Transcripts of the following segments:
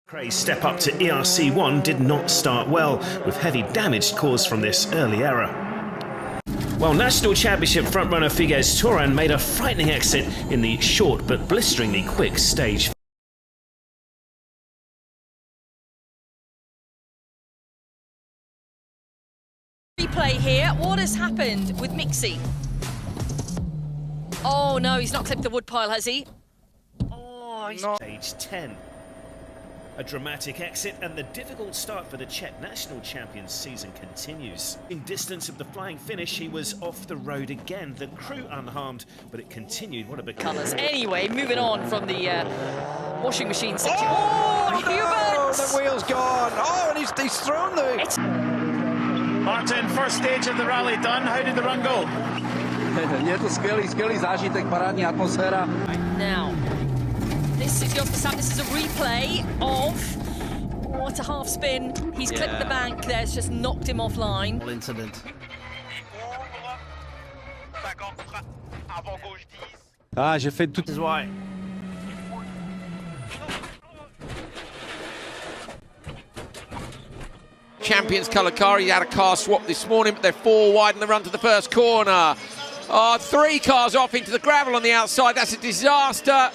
Cray's step up to ERC1 did not start well, with heavy damage caused from this early error. While National Championship frontrunner Figuez Turan made a frightening exit in the short but blisteringly quick stage. Replay here. What has happened with Mixie? Oh no, he's not clipped the woodpile, has he? Oh, he's not. Stage 10. A dramatic exit and the difficult start for the Czech national champions season continues. In distance of the flying finish, he was off the road again. The crew unharmed, but it continued. What a big colours. Anyway, moving on from the washing machine section. Oh, Hubert! The wheel's gone. Oh, and he's thrown the... Martin, first stage of the rally done. How did the run go? Je to skvělý zážitek, parádní atmosféra. Now, this is Jos Verstappen. This is a replay of what a half spin. He's clipped the bank there. It's just knocked him offline. Incident. J'ai fait tout. Is why. Champions colour car. He had a car swap this morning, but they're four wide in the run to the first corner. Three cars off into the gravel on the outside. That's a disaster.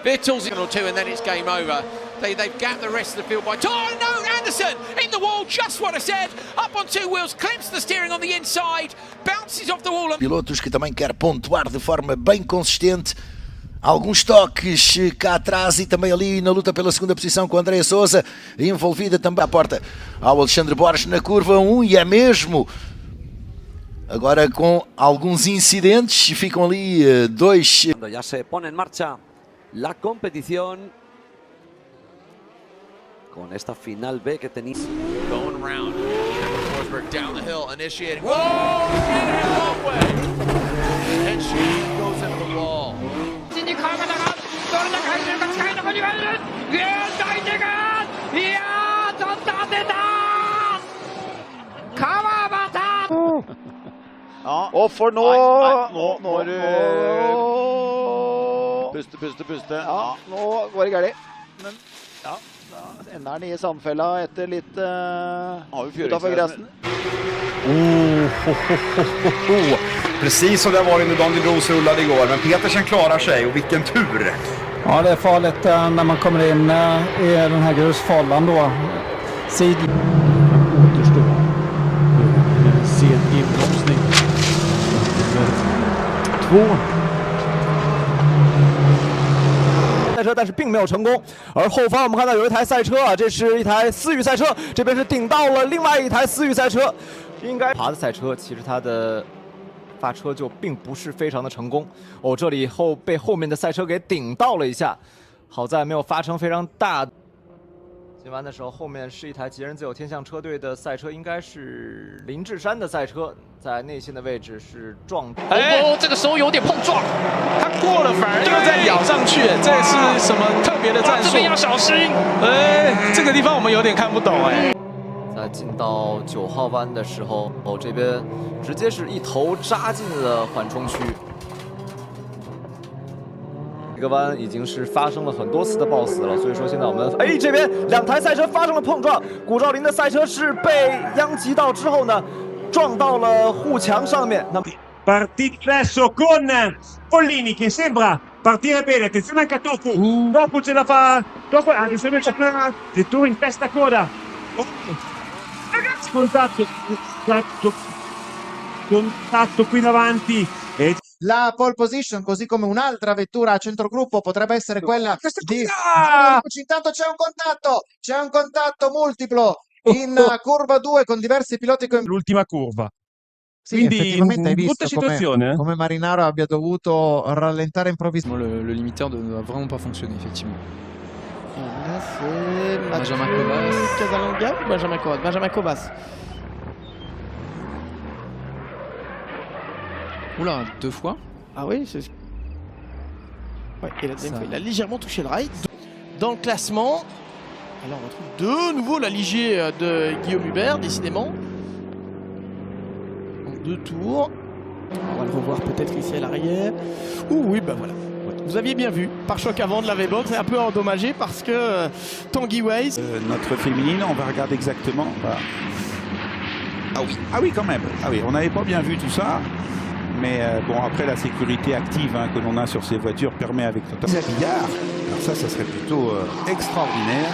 Vettel's in or two, and then it's game over. They've gapped the rest of the field by... Oh, no! Anderson in the wall, just what I said. Up on two wheels, clips the steering on the inside, bounces off the wall. Pilotos que também quer pontuar de forma bem consistente. Alguns toques cá atrás e também ali na luta pela segunda posição com a Andrea Souza, envolvida também à porta ao Alexandre Borges na curva 1, e é mesmo agora com alguns incidentes, ficam ali dois. Ya se pone en marcha la competición con esta final B que tenía. Going around. Forsberg down the hill, initiating. Whoa! Long way. And she goes into the wall. Og for nå må du puste. Ja, nå går det galt. Men ja, da ender han i sandfella etter litt utenfor gressen. Precis som det var under Daniel Gros rullade igår, men Petersen klarar sig, och vilken tur! Ja, det är farligt när man kommer in i den här grusfållan då. Återstår. Sen inbromsning. 2. 赛车，但是并没有成功。而后方我们看到有一台赛车，这是一台思域赛车，这边是顶到了另外一台思域赛车。应该爬的赛车，其实它的发车就并不是非常的成功。哦，这里被后面的赛车给顶到了一下，好在没有发生非常大。进弯的时候，后面是一台捷人自有天象车队的赛车，应该是林志山的赛车，在内线的位置是撞。这个时候有点碰撞，他过了反而又再咬上去，这是什么特别的战术？这边要小心。这个地方我们有点看不懂在进到9号弯的时候，这边直接是一头扎进了缓冲区。这个弯已经是发生了很多次的抱死了，所以说现在我们这边两台赛车发生了碰撞，古兆麟的赛车是被殃及到之后呢，撞到了护墙上面。Partito adesso con Pollini che sembra partire bene, attenzione anche a Tofu, dopo ce la fa, dopo attenzione a Vettura in testa coda, contatto qui davanti. La pole position, così come un'altra vettura a centrogruppo, potrebbe essere quella di... Intanto c'è un contatto multiplo in curva 2 con diversi piloti coinvolti. L'ultima curva. Sì, effettivamente hai visto come Marinaro abbia dovuto rallentare improvvisamente. Le limiteur ne va vraiment pas fonctionner, effectivement. Là, c'est Benjamin Cobas. Oula, 2 fois. Ah oui, c'est... Ouais, et la deuxième fois, il a légèrement touché le rail. Dans le classement, alors on retrouve de nouveau la Ligier de Guillaume Hubert, décidément. En 2 tours. On va le revoir peut-être ici à l'arrière. Ouh oui, bah voilà. Ouais. Vous aviez bien vu, pare-choc avant de la V-Box, c'est un peu endommagé parce que Tanguy Ways. Notre féminine, on va regarder exactement. Voilà. Ah oui, quand même. Ah oui, on n'avait pas bien vu tout ça. Mais bon, après la sécurité active que l'on a sur ces voitures permet avec notre habillard. Alors ça serait plutôt extraordinaire.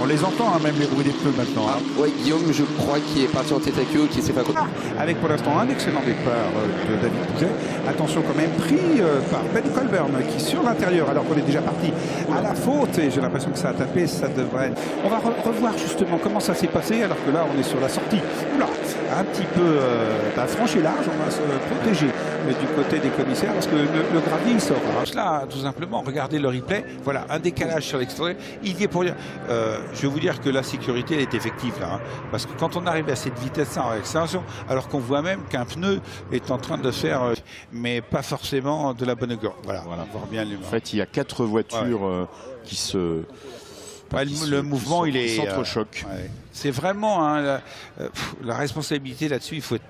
On les entend, même les bruits des pneus maintenant. Oui, Guillaume, je crois qu'il est parti en tête à queue, qui s'est fait avec pour l'instant un excellent départ de David Pouget. Attention quand même, pris par Ben Colburn qui sur l'intérieur, alors qu'on est déjà parti à la faute. Et j'ai l'impression que ça a tapé, ça devrait... On va revoir justement comment ça s'est passé, alors que là on est sur la sortie. Oula, un petit peu franche et large, on va se protéger du côté des commissaires, parce que le gravier il sort. Alors là, tout simplement, regardez le replay. Voilà, un décalage sur l'extérieur. Il y est pour dire... je vais vous dire que la sécurité elle est effective là, parce que quand on arrive à cette vitesse-là en accélération, alors qu'on voit même qu'un pneu est en train de faire, mais pas forcément de la bonne aigueur. Voilà. On voit bien les... En fait, il y a 4 voitures qui se... le mouvement, il est s'entrechoquent. C'est vraiment la responsabilité là-dessus. Il faut être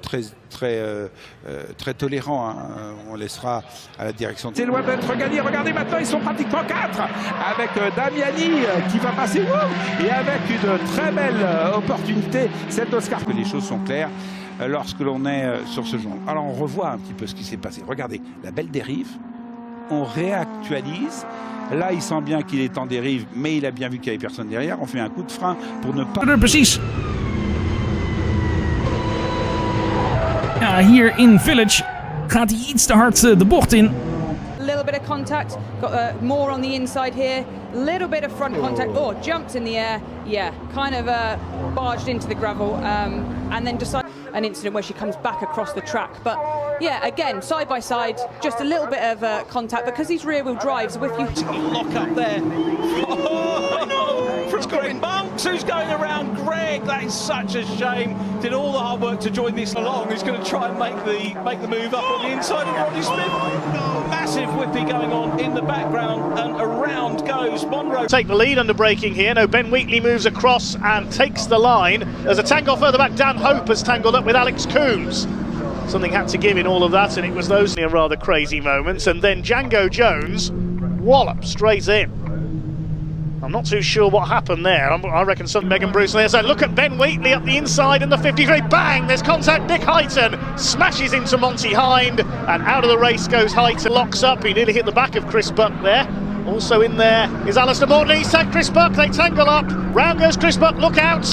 très tolérant. On laissera à la direction. C'est loin d'être gagné. Regardez maintenant, ils sont pratiquement 4 avec Damiani qui va passer et avec une très belle opportunité, celle d'Oscar. Que les choses sont claires lorsque l'on est sur ce genre. Alors on revoit un petit peu ce qui s'est passé. Regardez la belle dérive. On réactualise. Là, il sent bien qu'il est en dérive, mais il a bien vu qu'il n'y avait personne derrière. On fait un coup de frein pour ne pas... Precies. Ja, hier in Village gaat hij iets te hard de bocht in. A little bit of contact, got more on the inside here, little bit of front contact, jumps in the air, yeah, kind of barged into the gravel, and then decided an incident where she comes back across the track. But yeah, again, side by side, just a little bit of contact, because he's rear wheel drive, so if you... Lock up there. Oh no! From Greg Monks, who's going around Greg. That is such a shame. Did all the hard work to join this along. Who's going to try and make the move up on the inside of Rodney Smith. Massive whippy going on in the background, and around goes Monroe. Take the lead under braking here. No, Ben Wheatley moves across and takes the line. There's a tangle further back. Dan Hope has tangled up with Alex Coombs. Something had to give in all of that, and it was those rather crazy moments. And then Django Jones wallop straight in. I'm not too sure what happened there. I reckon Megan Bruce there said, look at Ben Wheatley up the inside in the 53. Bang! There's contact. Nick Heighton smashes into Monty Hind, and out of the race goes Heighton. Locks up. He nearly hit the back of Chris Buck there. Also in there is Alistair Morton. He's tagged Chris Buck. They tangle up. Round goes Chris Buck. Look out!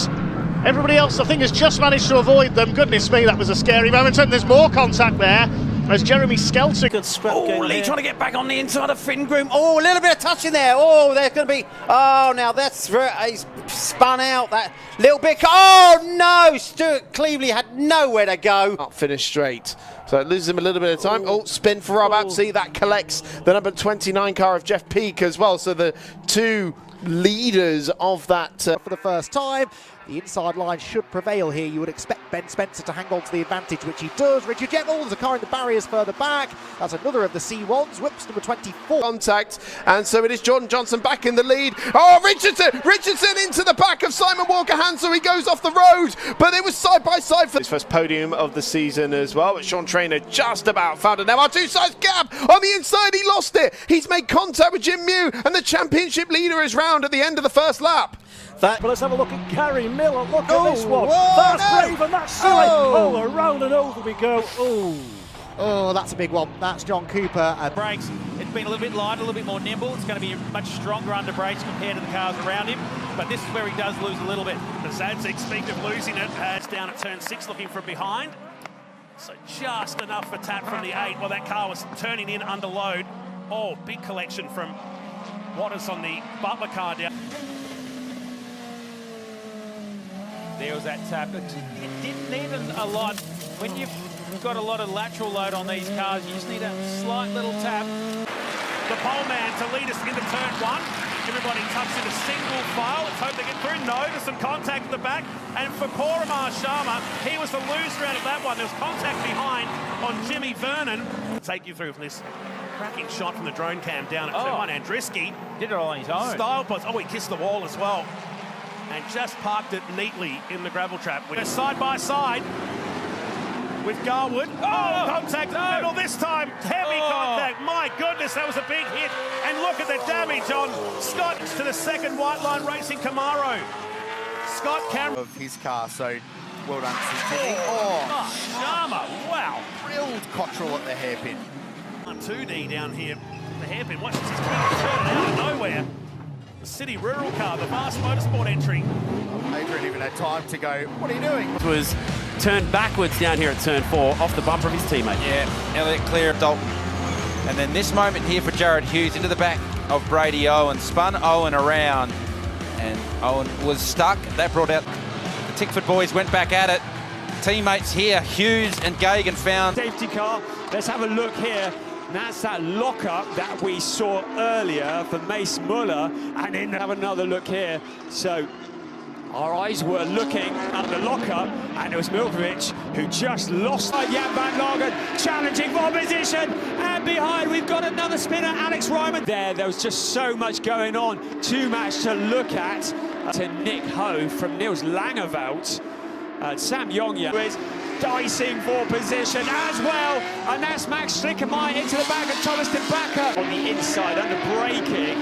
Everybody else, I think, has just managed to avoid them. Goodness me, that was a scary moment. And there's more contact there as Jeremy Skelton. Good scrap. Oh, Lee trying to get back on the inside of Finn Groom. Oh, a little bit of touch in there. Oh, there's going to be... Oh, now that's... He's spun out that little bit. Oh, no! Stuart Cleveley had nowhere to go. Not finish straight. So it loses him a little bit of time. Oh, spin for Rob Apsey. That collects the number 29 car of Jeff Peake as well. So the two leaders of that... For the first time, the inside line should prevail here. You would expect Ben Spencer to hang on to the advantage, which he does. Richard Jemmel, there's a car in the barriers further back. That's another of the C1s. Whips number 24. Contact, and so it is Jordan Johnson back in the lead. Oh, Richardson into the back of Simon Walker-Hansel. He goes off the road, but it was side by side for his first podium of the season as well. But Sean Traynor just about found it. Now our two-sides gap on the inside. He lost it. He's made contact with Jim Mew, and the championship leader is round at the end of the first lap. But let's have a look at Gary Miller. Look at this one. That's brave and that's silly. Oh, around and over we go. Oh, that's a big one. That's John Cooper. Brakes. It's been a little bit lighter, a little bit more nimble. It's going to be much stronger under brakes compared to the cars around him. But this is where he does lose a little bit. The Zadzik, speaking of losing it, has down at turn 6, looking from behind. So just enough for tap from the 8 while that car was turning in under load. Oh, big collection from Waters on the Butler car down. There was that tap. It didn't need a lot. When you've got a lot of lateral load on these cars, you just need a slight little tap. The pole man to lead us into turn 1. Everybody tucks in a single file. Let's hope they get through. No, there's some contact at the back. And for Poramar Sharma, he was the loser out of that one. There was contact behind on Jimmy Vernon. Take you through from this cracking shot from the drone cam down at turn 1. Andriski did it all on his own. Style pods. Oh, he kissed the wall as well. And just parked it neatly in the gravel trap. We're side by side. with Garwood. Oh, contact in the middle this time. Heavy contact. My goodness, that was a big hit. And look at the damage on Scott to the second White Line Racing Camaro. Scott Cameron of his car, so well done to Timmy. Sharma, wow. Drilled Cottrell at the hairpin. 2D down here. The hairpin, watch this, he's trying to turn it out of nowhere. The City Rural car, the Vast Motorsport entry. Adrian even had time to go, what are you doing? It was turned backwards down here at turn 4 off the bumper of his teammate. Yeah, Elliott clear of Dalton. And then this moment here for Jared Hughes into the back of Brady Owen. Spun Owen around and Owen was stuck. That brought out the Tickford boys, went back at it. Teammates here, Hughes and Gagan found. Safety car, let's have a look here. That's that lockup that we saw earlier for Mace Muller, and then have another look here. So our eyes were looking at the lockup, and it was Milkovic who just lost. Jan van Lagen challenging for position, and behind we've got another spinner, Alex Ryman. There was just so much going on, too much to look at. To Nick Ho from Niels Langeveld. Sam Yongya is dicing for position as well, and that's Max Schlickermeyer into the back of Thomas de Backer on the inside under braking,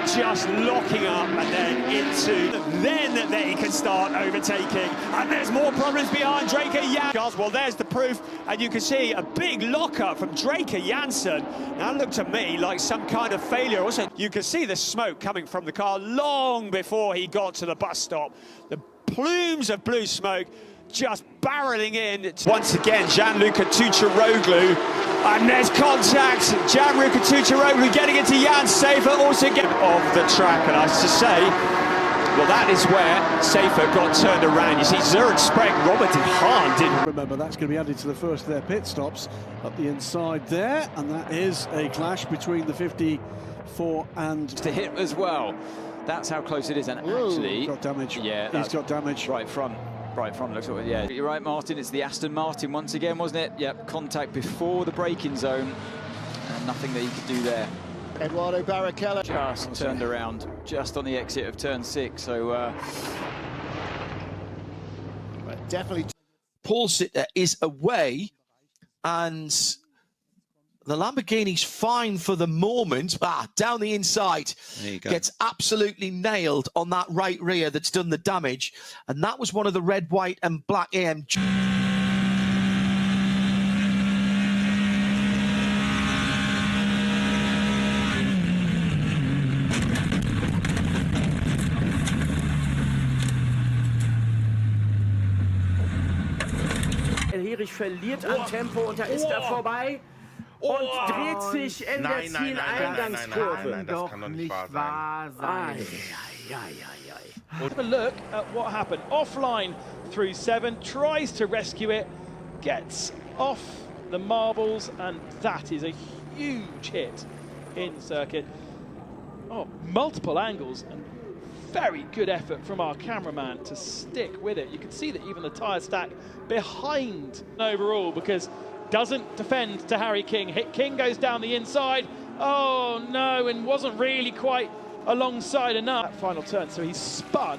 just locking up and then into, then he can start overtaking, and there's more problems behind Draker Janssen. Well, there's the proof, and you can see a big lockup from Draker Janssen. Now it looked to me like some kind of failure. Also, you can see the smoke coming from the car long before he got to the bus stop. The plumes of blue smoke just barreling in. Once again, Gianluca Tucciaroglu, and there's contact. Gianluca Tucciaroglu getting into Jan Safer, also get off the track, and I have to say, well, that is where Safer got turned around. You see, Zurich Sprague, Robert de Haan didn't. Remember, that's going to be added to the first of their pit stops up the inside there, and that is a clash between the 54 and... To hit as well. That's how close it is, and actually... got damage. Yeah, he's got damage. Right front, looks like, yeah. You're right, Martin, it's the Aston Martin once again, wasn't it? Yep, contact before the braking zone, and nothing that he could do there. Eduardo Barrichello just turned around, just on the exit of turn 6, so... definitely... Paul Sitter is away, and... the Lamborghini's fine for the moment. Down the inside. Gets absolutely nailed on that right rear that's done the damage. And that was one of the red, white and black AMG. Hierich verliert an Tempo und da ist er vorbei. Und dreht sich in der Zieleingangskurve. Das kann doch nicht wahr sein. Have a look at what happened. Offline through 7, tries to rescue it, gets off the marbles, and that is a huge hit in circuit. Oh, multiple angles, and very good effort from our cameraman to stick with it. You can see that even the tyre stack behind overall, because doesn't defend to Harry King. King goes down the inside. Oh no, and wasn't really quite alongside enough. That final turn, so he spun,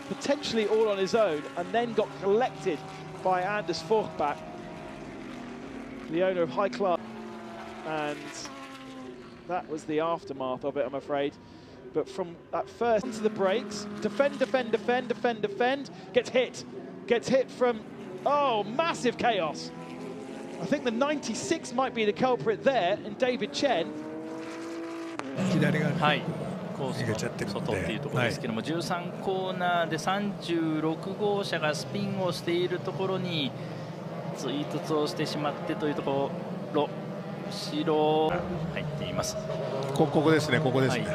potentially all on his own, and then got collected by Anders Forchbach, the owner of High Class. And that was the aftermath of it, I'm afraid. But from that first into the brakes, defend, gets hit from, oh, massive chaos. I think the 96 might be the culprit there, and David Chen. はい、コースの外っていうところですけども、13コーナーで36号車がスピンをしているところに追突をしてしまってというところ、後ろ入っています。ここですね、ここですね。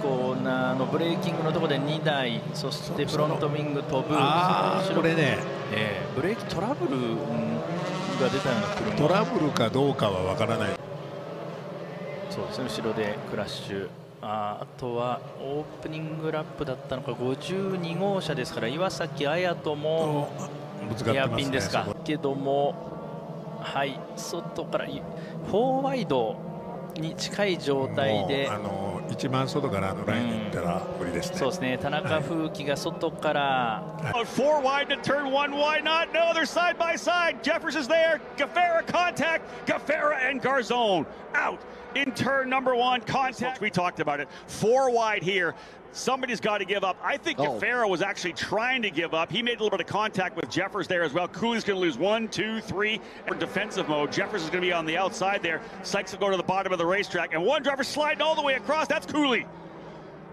コーナーのブレーキングのところで2台、そしてフロントウィング飛ぶ。これね、ブレーキトラブルが出たような車。トラブルかどうかはわからない。そうですね、後ろでクラッシュ。あとはオープニングラップだったのか、52号車ですから、岩崎綾人もエアピンですか。けども、はい、外から4ワイドに近い状態で。一番外からのラインに行ったら無理ですね。そうですね。田中風紀が外から。4 wide to turn 1 wide not. No, they're side by side. Jeffers is there. Gaffera contact. Gaffera and Garzone out in turn number 1. Contact. We talked about it. 4 wide here. Somebody's got to give up. I think Gaffera was actually trying to give up. He made a little bit of contact with Jeffers there as well. Cooley's going to lose 1, 2, 3 in defensive mode. Jeffers is going to be on the outside there. Sykes will go to the bottom of the racetrack. And one driver sliding all the way across. That's Cooley.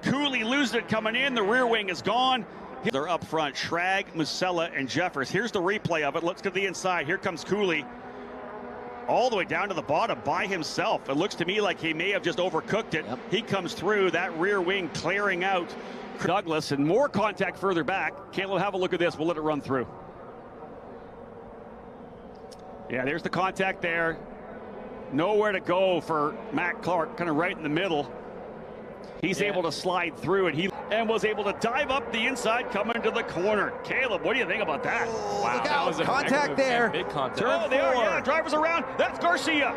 Cooley losing it coming in. The rear wing is gone. They're up front. Schrag, Musella, and Jeffers. Here's the replay of it. Let's get the inside. Here comes Cooley. All the way down to the bottom by himself. It looks to me like he may have just overcooked it. He comes through, that rear wing clearing out Douglas, and more contact further back. Caleb, have a look at this. We'll let it run through. Yeah, there's the contact there. Nowhere to go for Matt Clark, kind of right in the middle. He's able to slide through, and was able to dive up the inside, coming to the corner. Caleb, what do you think about that? Wow, that was a contact there. Big contact. Oh, they are, yeah, drivers around. That's Garcia.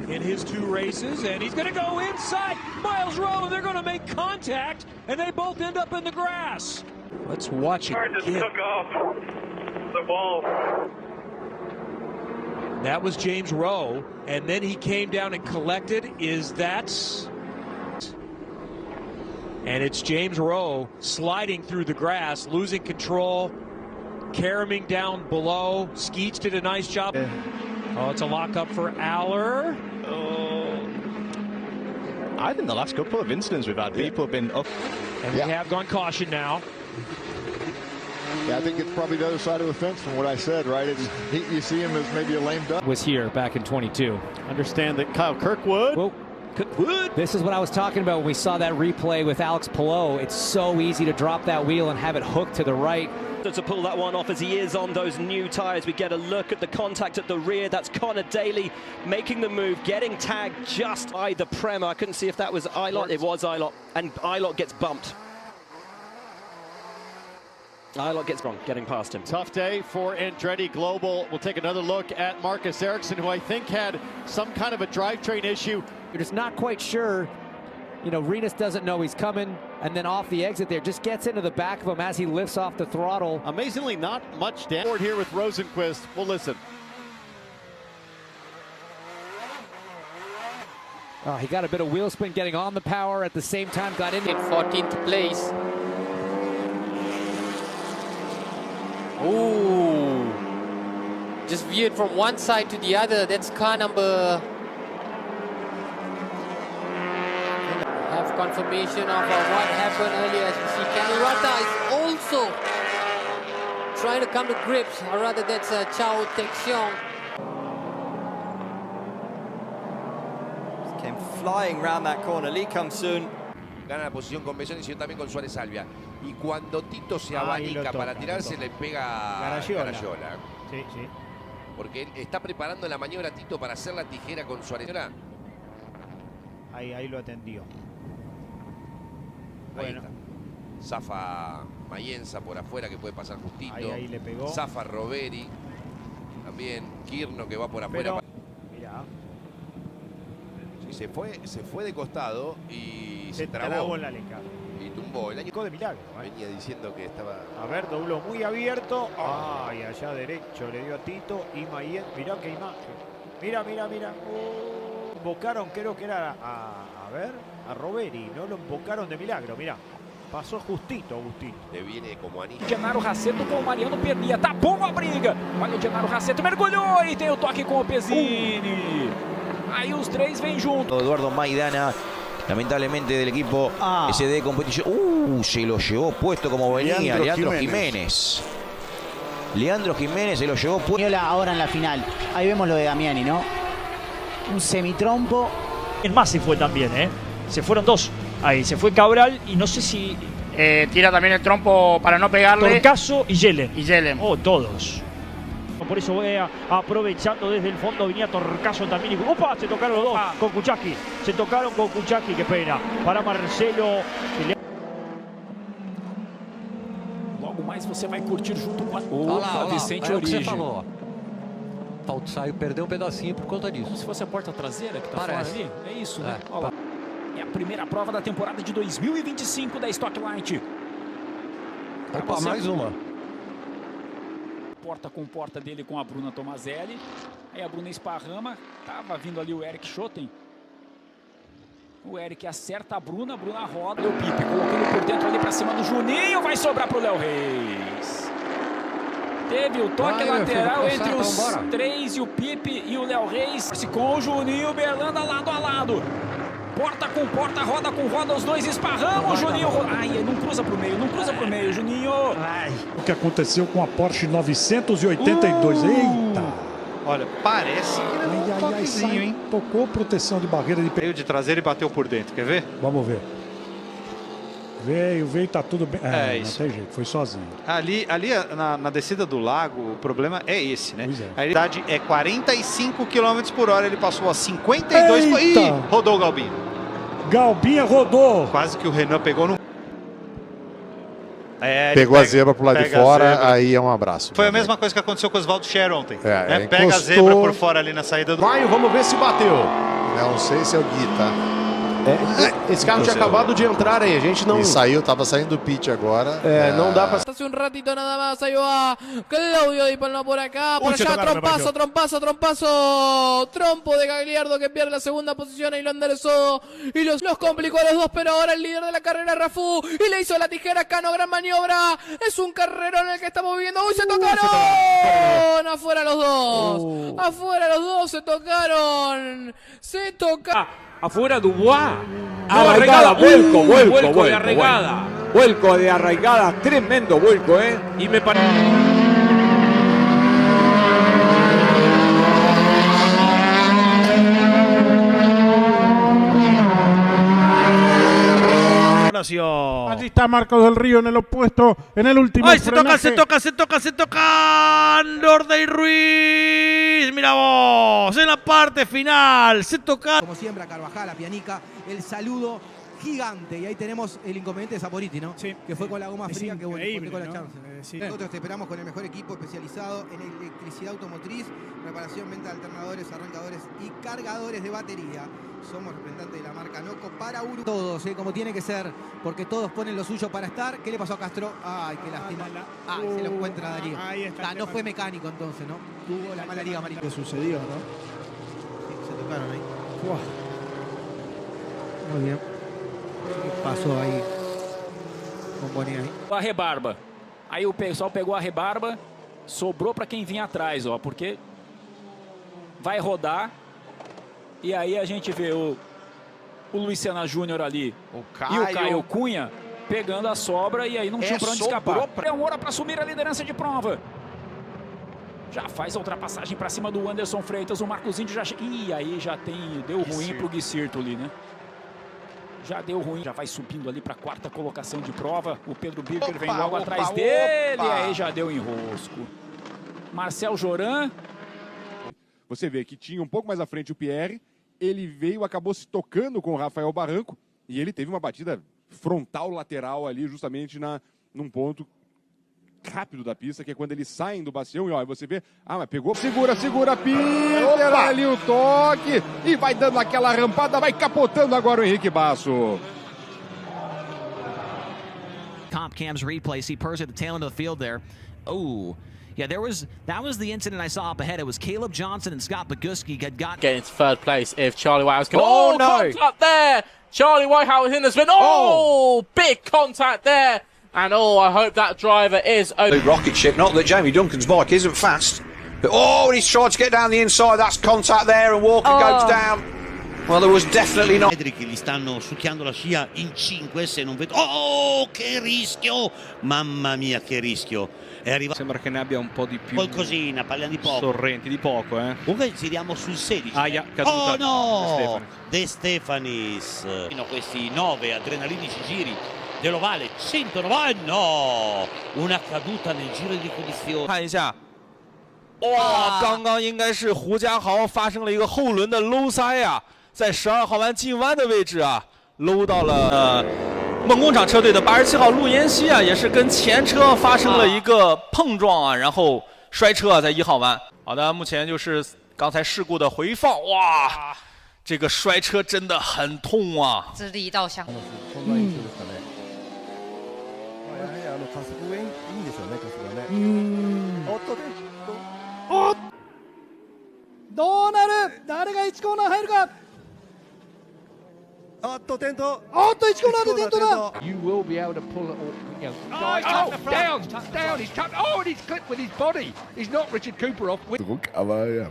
In his 2 races, and he's going to go inside Miles Rowe, and they're going to make contact, and they both end up in the grass. Let's watch it. Just took off the ball. That was James Rowe, and then he came down and collected. And it's James Rowe sliding through the grass, losing control, caroming down below. Skeets did a nice job. Oh, it's a lockup for Aller. I think the last couple of incidents we've had, people have been up. And we have gone caution now. Yeah, I think it's probably the other side of the fence from what I said, right? You see him as maybe a lame duck. Was here back in 22. Understand that Kyle Kirkwood. Whoa. This is what I was talking about when we saw that replay with Alex Palou. It's so easy to drop that wheel and have it hooked to the right. To pull that one off as he is on those new tyres. We get a look at the contact at the rear. That's Connor Daly making the move, getting tagged just by the Prema. I couldn't see if that was Eilert. It was Eilert, and Eilert gets bumped. Eilert gets wrong, getting past him. Tough day for Andretti Global. We'll take another look at Marcus Ericsson, who I think had some kind of a drivetrain issue. You're just not quite sure. You know, Renus doesn't know he's coming, and then off the exit there, just gets into the back of him as he lifts off the throttle. Amazingly, not much damage here with Rosenquist. We'll listen. Oh, he got a bit of wheel spin getting on the power at the same time, got in 14th place. Ooh. Just veered from one side to the other. That's car number... Have confirmation of what happened earlier. As you see, Camerata is also trying to come to grips, or rather that's Chao Texiong. Came flying round that corner. Lee comes soon. Gana la posición con Bessone y también con Suárez Salvia. Y cuando Tito se abanica para tirarse, le pega a Garayola. Sí, sí. Porque él está preparando la maniobra Tito para hacer la tijera con Suárez. Ahí lo atendió. Ahí está. Zafa Mayenza por afuera que puede pasar justito. Ahí le pegó. Zafa Roveri. También Kirno que va por afuera. Mirá. Sí, se fue de costado y se trabó en la leca. Y tumbó. El año de milagro. Venía diciendo que estaba... A ver, dobló muy abierto. Ay, allá derecho le dio a Tito y Mayen. Mirá qué imagen. Mira. Invocaron, creo que era a Roveri. No lo invocaron de milagro, mirá. Passou justito, Agustinho. Le viene como anillo. Gennaro Rassetto com o Mariano Pernia. Tá bom a briga. Olha o Gennaro Rassetto, mergulhou e tem o toque com o Pezzini. Aí os três vêm juntos. Eduardo Maidana, lamentablemente del equipo SD Competition. Se lo llevó puesto como venía Leandro Jiménez. Leandro Jiménez se lo llevó puesto. Ahora en la final. Ahí vemos lo de Damiani, ¿no? Un semitrompo. El más se fue también, ¿eh? Se fueron dos. Ahí se fue Cabral y no sé si... tira también el trompo para no pegarle. Torcaso y Yelen. Oh, todos. Por eso voy aprovechando desde el fondo, venía Torcaso también. Y, ¡opa! Se tocaron los dos con Kuchaki. Se tocaron con Kuchaki, qué pena. Para Marcelo. Logo mais você vai curtir junto com a... Opa, Vicente Origem. Saiu, perdeu um pedacinho por conta disso. Se fosse a porta traseira que tá fora ali, é isso, né? Olha lá. primeira prova da temporada de 2025 da Stock Light. Opa, mais uma. Porta com porta dele com a Bruna Tomazelli. Aí a Bruna esparrama. Tava vindo ali o Eric Schotten. O Eric acerta a Bruna roda. O Pipe colocando por dentro ali pra cima do Juninho. Vai sobrar pro Léo Reis. Teve o toque lateral entre os três e o Pipe e o Léo Reis. Com o Juninho Berlanda lado a lado. Porta com porta, roda com roda, os dois esparramam, o Juninho... Ai, não cruza pro meio, não cruza pro meio, Juninho... Ai. O que aconteceu com a Porsche 982, eita! Olha, parece que ele deu um toquezinho, hein? Tocou proteção de barreira de... Veio de traseira e bateu por dentro, quer ver? Vamos ver. Veio, tá tudo bem. Isso. Não tem jeito, foi sozinho. Ali na descida do lago, o problema é esse, né? A idade é 45 km por hora, ele passou a 52... Ih, rodou o Galbinha. Galbinha rodou. Quase que o Renan pegou no... Pegou a zebra pro lado de fora, aí é um abraço. Foi a mesma coisa que aconteceu com o Oswaldo Scher ontem. Né? Pega a zebra por fora ali na saída do... Vai, vamos ver se bateu. Não sei se é o Gui, tá? Esse carro tinha acabado de entrar aí, a gente não... E saiu, tava saindo do pit agora. Não dá pra... Hace un ratito nada más, ahí va Claudio Di Palma por acá, por allá, trompazo, trompo de Gagliardo que pierde la segunda posición y lo enderezó y los complicó a los dos, pero ahora el líder de la carrera Rafú y le hizo la tijera Cano, gran maniobra, es un carrerón en el que estamos viviendo. ¡Uy, se tocaron! Afuera los dos, se tocaron. Afuera Dubois. Arraigada, vuelco de arraigada. Vuelco de arraigada, tremendo vuelco, Y me parece... Allí está Marcos del Río en el opuesto, en el último frenaje. Se toca. Nordey Ruiz, mira vos, en la parte final, se toca. Como siempre a Carvajal, a Pianica, el saludo gigante. Y ahí tenemos el inconveniente de Saporiti, ¿no? Sí. Que fue con la goma fría, que bueno, con la chance. Sí. Nosotros te esperamos con el mejor equipo especializado en electricidad automotriz, reparación, venta de alternadores, arrancadores y cargadores de batería. Somos representantes de la marca Noco para Uruguay. Todos, como tiene que ser, porque todos ponen lo suyo para estar. ¿Qué le pasó a Castro? Ay, qué lástima. Se lo encuentra Darío. Ahí está. No fue mecánico entonces, ¿no? Tuvo la mala liga amarilla. ¿Qué sucedió, no? Sí, se tocaron ahí. Wow. Muy bien. ¿Qué pasó aí com o Boninho aí? A rebarba. Aí o pessoal pegou a rebarba, sobrou para quem vinha atrás, ó, porque vai rodar. E aí a gente vê o Luiz Sena Júnior ali e o Caio Cunha pegando a sobra e aí não tinha pra onde escapar. É uma hora para assumir a liderança de prova. Já faz a ultrapassagem para cima do Anderson Freitas, o Marcos Índio já... Ih, aí já deu ruim pro Gui Sirto ali, né? Já deu ruim, já vai subindo ali para a quarta colocação de prova. O Pedro Birker vem logo atrás dele, aí já deu enrosco. Marcel Joran. Você vê que tinha um pouco mais à frente o Pierre, ele veio, acabou se tocando com o Rafael Barranco e ele teve uma batida frontal lateral ali justamente num ponto rápido da pista, que é quando eles saem do bastião e ó, você vê, mas pegou, segura, Peter, ali o toque e vai dando aquela rampada, vai capotando agora o Henrique Basso. Comp Cam's replay, see Purser at the tail end of the field there. Oh, yeah, that was the incident I saw up ahead. It was Caleb Johnson and Scott Boguski had got... Get into third place if Charlie Whitehouse can... Oh, no! Contact there! Charlie Whitehouse in the spin. Oh, big contact there! And I hope that driver is... Rocket ship, not that Jamie Duncan's bike isn't fast. But he's tried to get down the inside, that's contact there and Walker goes down. Well, there was definitely not... Che gli stanno succhiando la scia in 5 se non vedo... Oh, che rischio! Mamma mia, che rischio! Sembra che ne abbia un po' di più. Qualcosina, parliamo di poco. Sorrenti, di poco, Comunque giriamo sul 16. Caduta. Oh no! De Stefanis. Questi 9 adrenalinici giri dell'ovale 190. No! Una caduta nel giro di ricognizione. 看一下。哇，刚刚应该是胡家豪发生了一个后轮的搂塞啊，在12号弯进弯的位置啊，搂到了梦工厂车队的87号陆延熙啊，也是跟前车发生了一个碰撞啊，然后摔车啊，在1号弯。好的，目前就是刚才事故的回放，哇，这个摔车真的很痛啊！这力道相。どうなる？誰が1コーナー入るか？転倒。1コーナーで転倒だ。 You will be able to pull it all, you know. Down, he's cut. Oh, and he's clipped with his body. He's knocked Richard Cooper off. Druck, aber ja.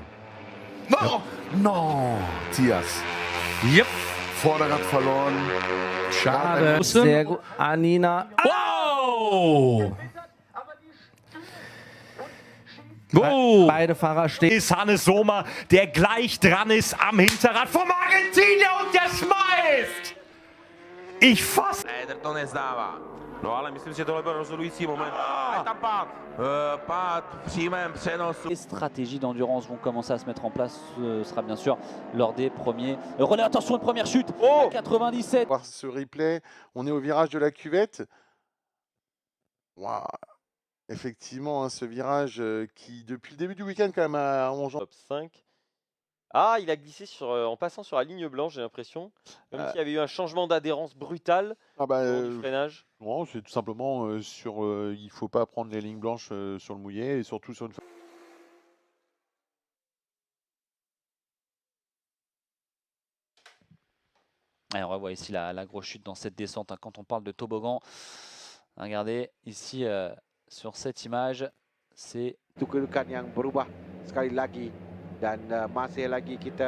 No, Tias. Yep. Vorderrad verloren. Schade. Sehr gut. Anina. Wow! Beide Fahrer stehen. Ist Hannes Sommer, der gleich dran ist am Hinterrad vom Argentinier und der schmeißt! Ich fass... To nezdává. No ale myslím, že tohle byl rozhodující moment. Je tam pád v přímém přenosu. Les stratégies d'endurance vont commencer à se mettre en place. Ce sera bien sûr lors des premiers relais. Attention, une première chute. 97. Voir ce replay, on est au virage de la cuvette. Waouh. Effectivement, hein, ce virage qui, depuis le début du week-end, quand même, a engendré. Top 5. Ah, il a glissé en passant sur la ligne blanche, j'ai l'impression. Comme s'il y avait eu un changement d'adhérence brutal du freinage. Non, c'est tout simplement il ne faut pas prendre les lignes blanches sur le mouillé et surtout sur une. Alors, on voit ici la grosse chute dans cette descente. Hein, quand on parle de toboggan, regardez ici sur cette image, c'est. Kedudukan yang berubah sekali lagi. Dan masih lagi kita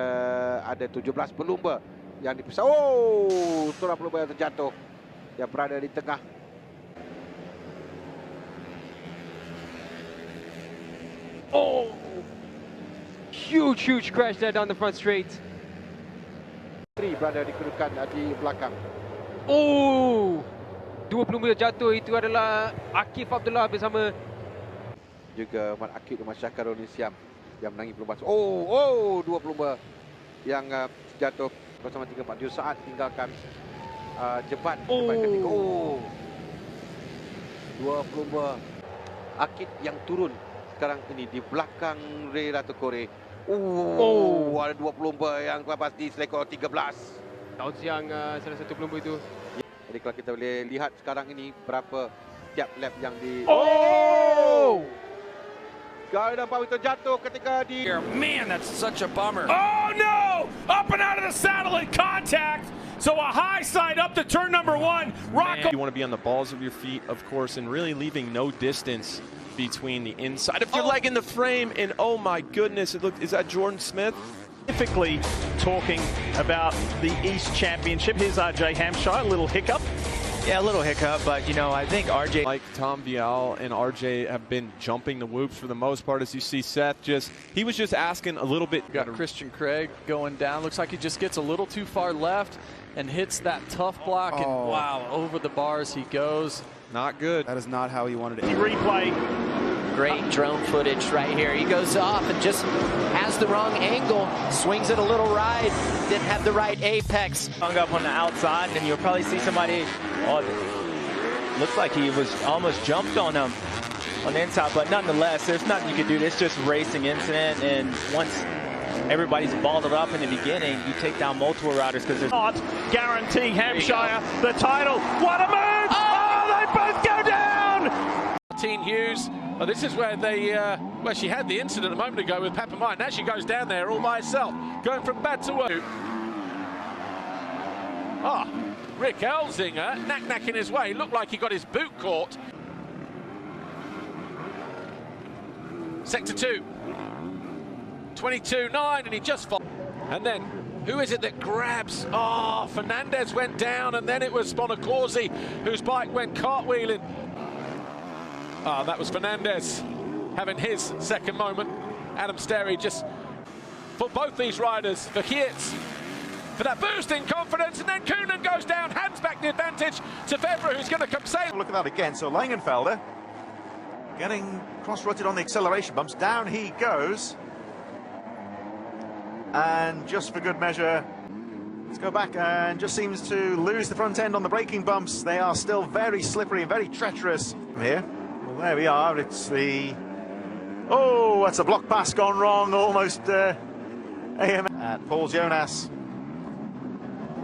ada 17 pelumba yang dipisah. Oh, seorang pelumba yang terjatuh yang berada di tengah. Oh, huge crash there down the front straight. Berada di kedudukan di belakang. Oh, dua pelumba jatuh itu adalah Akif Abdullah bersama juga Mat Akif dan Masyarakat Indonesia yang menangi pelumba. Oh, dua pelumba yang jatuh bersama 3-4 saat tinggalkan jebat ketiga. Oh, dua pelumba Akif yang turun sekarang ini di belakang Ray Ratu Kore. Ada dua pelumba yang lepas di selekor 13. Tahu siang salah satu pelumba itu. Jadi kalau kita boleh lihat sekarang ini berapa tiap lap yang di. Gaya dan Pawi terjatuh ketika di. Man, that's such a bummer. Oh no! Up and out of the saddle in contact. So a high side up to turn number 1. Rocco. You want to be on the balls of your feet, of course, and really leaving no distance between the inside of your leg and the frame. And oh my goodness, is that Jordan Smith? Specifically talking about the East Championship. Here's RJ Hampshire, a little hiccup. Yeah, a little hiccup, but you know, I think RJ, like Tom Vial and RJ, have been jumping the whoops for the most part. As you see, Seth he was just asking a little bit. Got Christian Craig going down. Looks like he just gets a little too far left and hits that tough block. And wow, over the bars he goes. Not good. That is not how he wanted it. Replay. Great drone footage right here. He goes off and just has the wrong angle, swings it a little right, didn't have the right apex. Hung up on the outside, and you'll probably see somebody, looks like he was almost jumped on him on the inside, but nonetheless, there's nothing you can do. It's just racing incident, and once everybody's balled up in the beginning, you take down multiple riders because there's not guarantee Hampshire the title. What a move! Oh, they both go down! Martine Hughes. Well, this is where where she had the incident a moment ago with Pepper Mine. Now she goes down there all by herself, going from bad to worse. Rick Elzinger, knack-knacking his way. Looked like he got his boot caught. Sector 2. 22.9, and he just fought. And then, who is it that grabs? Oh, Fernandez went down, and then it was Bonacorsi, whose bike went cartwheeling. That was Fernandez having his second moment. Adam Sterry just, for both these riders, for Kietz, for that boost in confidence, and then Koonin goes down, hands back the advantage to Febvre, who's going to come save. Look at that again, so Langenfelder getting cross-rutted on the acceleration bumps, down he goes. And just for good measure, let's go back, and just seems to lose the front end on the braking bumps. They are still very slippery and very treacherous here. Well, there we are. It's the... Oh, that's a block pass gone wrong, almost AM. And Paul Jonas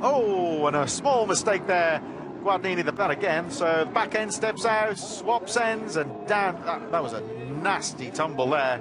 Oh, and a small mistake there. Guadagnini the bat again, so the back end steps out, swaps ends, and down. That was a nasty tumble there.